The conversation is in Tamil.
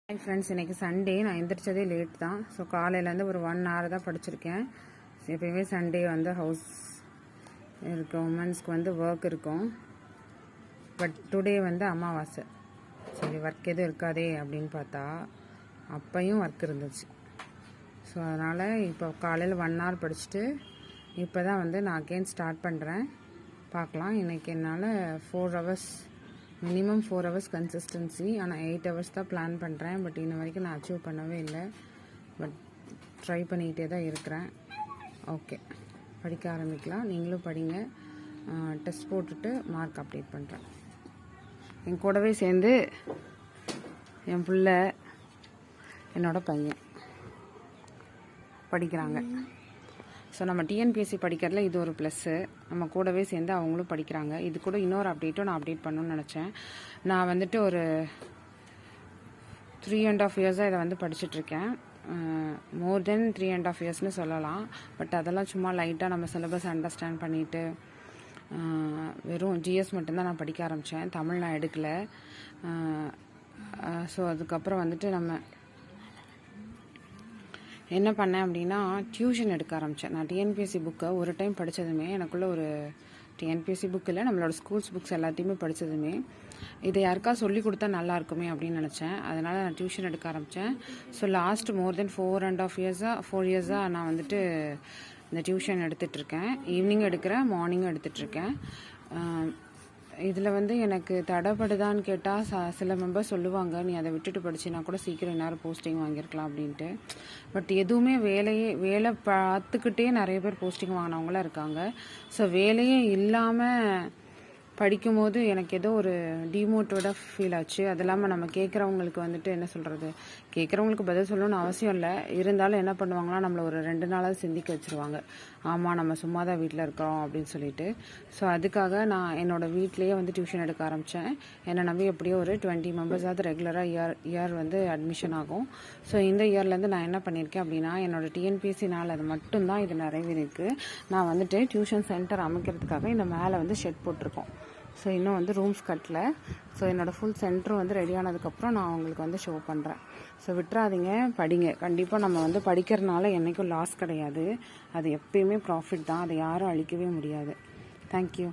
ஹாய் ஃப்ரெண்ட்ஸ், இன்றைக்கி சண்டே. நான் எந்திரிச்சதே லேட் தான். ஸோ காலையிலேருந்து ஒரு 1 hour தான் படிச்சிருக்கேன். எப்போயுமே சண்டே வந்து ஹவுஸ் இருக்கும், உமன்ஸ்க்கு வந்து ஒர்க் இருக்கும். பட் டுடே வந்து அமாவாசை. சரி, ஒர்க் எதுவும் இருக்காதே அப்படின்னு பார்த்தா அப்பையும் ஒர்க் இருந்துச்சு. ஸோ அதனால் இப்போ காலையில் 1 hour படிச்சுட்டு இப்போ தான் வந்து நான் அகெயின் ஸ்டார்ட் பண்ணுறேன். பார்க்கலாம். இன்றைக்கி என்னால் 4 hours மினிமம் 4 hours கன்சிஸ்டன்சி. ஆனால் 8 hours தான் பிளான் பண்ணுறேன். பட் இன்ன வரைக்கும் நான் அச்சீவ் பண்ணவே இல்லை. பட் ட்ரை பண்ணிக்கிட்டே தான் இருக்கிறேன். ஓகே, படிக்க ஆரம்பிக்கலாம். நீங்களும் படிங்க. டெஸ்ட் போட்டுட்டு மார்க் அப்டேட் பண்ணுறேன். என் கூடவே சேர்ந்து என் பிள்ளை, என்னோட பையன் படிக்கிறாங்க. ஸோ நம்ம டிஎன்பிஎஸ்சி படிக்கிறதுல இது ஒரு ப்ளஸ்ஸு. நம்ம கூடவே சேர்ந்து அவங்களும் படிக்கிறாங்க. இது கூட இன்னொரு அப்டேட்டும் நான் அப்டேட் பண்ணணும்னு நினச்சேன். நான் வந்துட்டு ஒரு 3.5 years இதை வந்து படிச்சுட்ருக்கேன். மோர் தென் 3.5 yearsனு சொல்லலாம். பட் அதெல்லாம் சும்மா லைட்டாக நம்ம சிலபஸ் அண்டர்ஸ்டாண்ட் பண்ணிவிட்டு வெறும் ஜிஎஸ் மட்டும்தான் நான் படிக்க ஆரம்பித்தேன். தமிழ் நான் எடுக்கலை. ஸோ அதுக்கப்புறம் வந்துட்டு நம்ம என்ன பண்ணேன் அப்படின்னா டியூஷன் எடுக்க ஆரம்பித்தேன். நான் டிஎன்பிஎஸ்சி புக்கை ஒரு டைம் படித்ததுமே எனக்குள்ளே ஒரு டிஎன்பிஎஸ்சி புக் இல்லை, நம்மளோட ஸ்கூல்ஸ் புக்ஸ் எல்லாத்தையுமே படித்ததுமே இதை யாருக்கா சொல்லி கொடுத்தா நல்லா இருக்குமே அப்படின்னு நினச்சேன். அதனால் நான் டியூஷன் எடுக்க ஆரம்பித்தேன். ஸோ லாஸ்ட் மோர் தென் 4 yearsஆக நான் வந்துட்டு இந்த டியூஷன் எடுத்துகிட்ருக்கேன். ஈவினிங் எடுக்கிறேன், மார்னிங்கும் எடுத்துகிட்ருக்கேன். இதில் வந்து எனக்கு தடைப்படுதான்னு கேட்டால் சில மெம்பர்ஸ் சொல்லுவாங்க, நீ அதை விட்டுட்டு படிச்சினா கூட சீக்கிரம் நேரம் போஸ்டிங் வாங்கியிருக்கலாம் அப்படின்ட்டு. பட் எதுவுமே வேலை பார்த்துக்கிட்டே நிறைய பேர் போஸ்டிங் வாங்கினவங்களாம் இருக்காங்க. ஸோ வேலையே இல்லாமல் படிக்கும்போது எனக்கு ஏதோ ஒரு டிமோட்டிவேட்டாக ஃபீல் ஆச்சு. அது இல்லாமல் நம்ம கேட்குறவங்களுக்கு வந்துட்டு என்ன சொல்கிறது, கேட்குறவங்களுக்கு பதில் சொல்லணும்னு அவசியம் இல்லை. இருந்தாலும் என்ன பண்ணுவாங்கன்னா நம்மளை ஒரு 2 நாளாவது சிந்திக்க வச்சுருவாங்க. ஆமாம், நம்ம சும்மா தான் வீட்டில் இருக்கிறோம் அப்படின்னு சொல்லிட்டு. ஸோ அதுக்காக நான் என்னோடய வீட்லேயே வந்து டியூஷன் எடுக்க ஆரம்பித்தேன். என்னை நம்பி எப்படியோ ஒரு 20 மெம்பர்ஸாவது ரெகுலராக இயர் வந்து அட்மிஷன் ஆகும். ஸோ இந்த இயர்லேருந்து நான் என்ன பண்ணியிருக்கேன் அப்படின்னா, என்னோடய டிஎன்பிஎஸ்சி நாள் அது மட்டும்தான் இது நிறைவேறிருக்கு. நான் வந்துட்டு டியூஷன் சென்டர் அமைக்கிறதுக்காக இந்த மேலே வந்து ஷெட் போட்டிருக்கோம். ஸோ இன்னும் வந்து ரூம்ஸ் கட்டல. ஸோ என்னோடய ஃபுல் சென்டரும் வந்து ரெடி ஆனதுக்கப்புறம் நான் உங்களுக்கு வந்து ஷோ பண்ணுறேன். ஸோ விட்டுறாதீங்க, படிங்க. கண்டிப்பாக நம்ம வந்து படிக்கிறதுனால என்றைக்கும் லாஸ் கிடையாது. அது எப்பயுமே ப்ராஃபிட் தான். அதை யாரும் அழிக்கவே முடியாது. தேங்க்யூ.